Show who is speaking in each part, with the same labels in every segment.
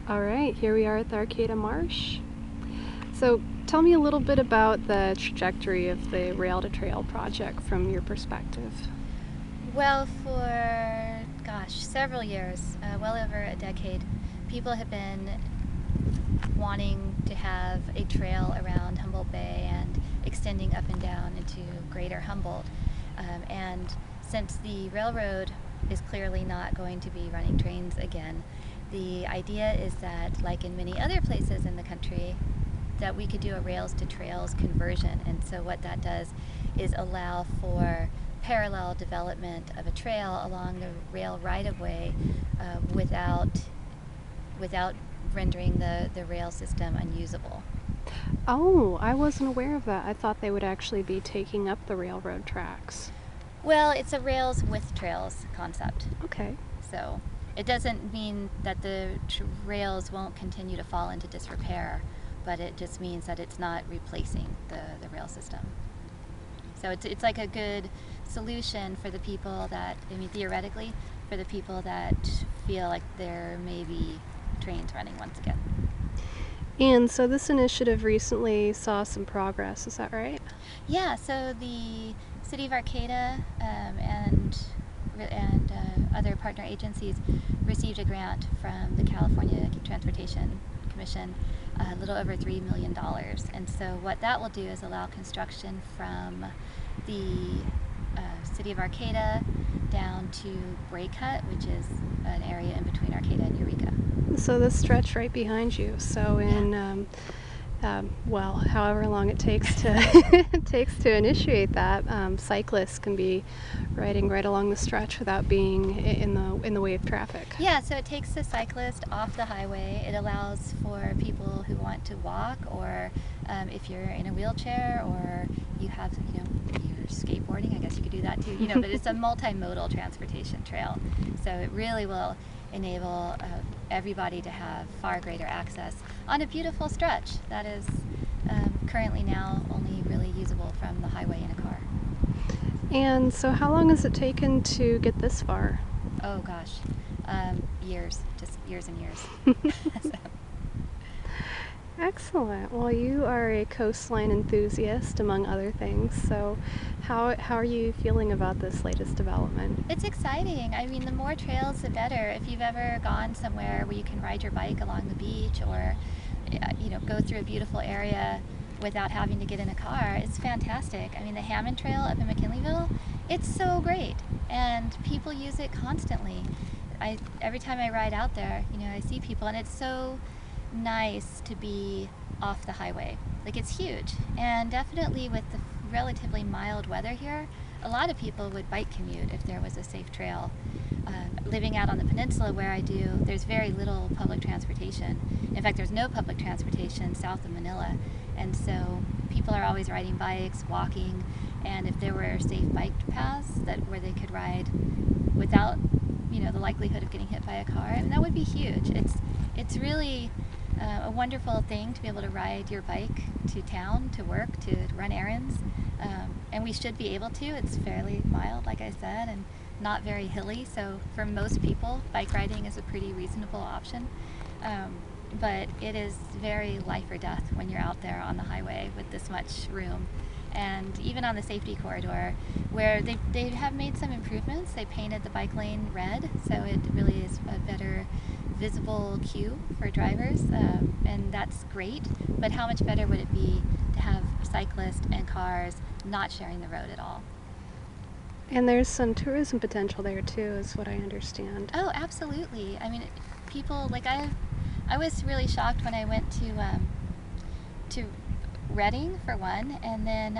Speaker 1: All right, here we are at the Arcata Marsh. So tell me a little bit about the trajectory of the Rail to Trail project from your perspective.
Speaker 2: Well, for, several years, well over a decade, people have been wanting to have a trail around Humboldt Bay and extending up and down into greater Humboldt. And since the railroad is clearly not going to be running trains again, the idea is that, like in many other places in the country, that we could do a rails to trails conversion. And so what that does is allow for parallel development of a trail along the rail right-of-way without rendering the rail system unusable.
Speaker 1: Oh, I wasn't aware of that. I thought they would actually be taking up the railroad tracks.
Speaker 2: Well, it's a rails with trails concept.
Speaker 1: Okay.
Speaker 2: So it doesn't mean that the rails won't continue to fall into disrepair, but it just means that it's not replacing the rail system. So it's like a good solution for the people that, theoretically, for the people that feel like there may be trains running once again.
Speaker 1: And so this initiative recently saw some progress, is that right?
Speaker 2: Yeah, so the City of Arcata and other partner agencies received a grant from the California Transportation Commission, a little over $3 million. And so what that will do is allow construction from the City of Arcata down to Braycut, which is an area in between Arcata and Eureka.
Speaker 1: So this stretch right behind you. So in well, however long it takes to initiate that, cyclists can be riding right along the stretch without being in the way of traffic.
Speaker 2: Yeah, so it takes the cyclist off the highway. It allows for people who want to walk, or if you're in a wheelchair, or you have, you're skateboarding, I guess you could do that too. But it's a multimodal transportation trail, so it really will enable everybody to have far greater access on a beautiful stretch that is currently now only really usable from the highway in a car.
Speaker 1: And so how long has it taken to get this far?
Speaker 2: Oh gosh, years, just years and years. So.
Speaker 1: Excellent. Well, you are a coastline enthusiast, among other things. So how are you feeling about this latest development?
Speaker 2: It's exciting. The more trails, the better. If you've ever gone somewhere where you can ride your bike along the beach, or go through a beautiful area without having to get in a car, it's fantastic. The Hammond Trail up in McKinleyville, it's so great, and people use it constantly. Every time I ride out there, I see people, and it's so nice to be off the highway. Like, it's huge, and definitely with the relatively mild weather here, a lot of people would bike commute if there was a safe trail. Living out on the peninsula where I do, there's very little public transportation. In fact, there's no public transportation south of Manila, and so people are always riding bikes, walking, and if there were safe bike paths where they could ride without the likelihood of getting hit by a car, that would be huge. It's really a wonderful thing to be able to ride your bike to town, to work, to run errands, and we should be able to. It's fairly mild, like I said, and not very hilly, so for most people, bike riding is a pretty reasonable option. But it is very life or death when you're out there on the highway with this much room. And even on the safety corridor, where they have made some improvements, they painted the bike lane red, so it really is a better visible cue for drivers, and that's great. But how much better would it be to have cyclists and cars not sharing the road at all?
Speaker 1: And there's some tourism potential there too, is what I understand.
Speaker 2: Oh, absolutely. People, like, I was really shocked when I went to Reading for one, and then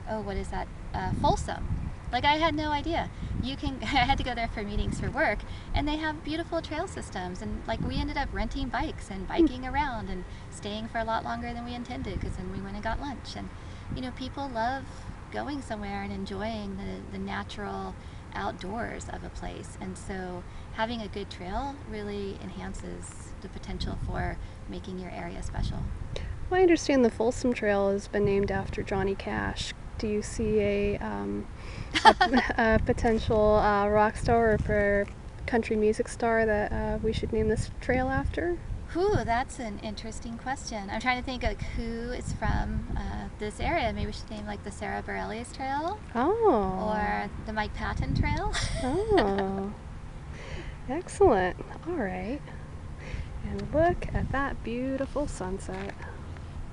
Speaker 2: what is that? Folsom. Like, I had no idea. I had to go there for meetings for work, and they have beautiful trail systems, and like, we ended up renting bikes and biking around and staying for a lot longer than we intended, because then we went and got lunch. And people love going somewhere and enjoying the natural outdoors of a place, and so having a good trail really enhances the potential for making your area special.
Speaker 1: Well, I understand the Folsom Trail has been named after Johnny Cash. Do you see a potential rock star or country music star that we should name this trail after?
Speaker 2: Whew, that's an interesting question. I'm trying to think like who is from this area. Maybe we should name like the Sarah Bareilles Trail
Speaker 1: Oh.
Speaker 2: or the Mike Patton Trail.
Speaker 1: Oh. Excellent. All right. And look at that beautiful sunset.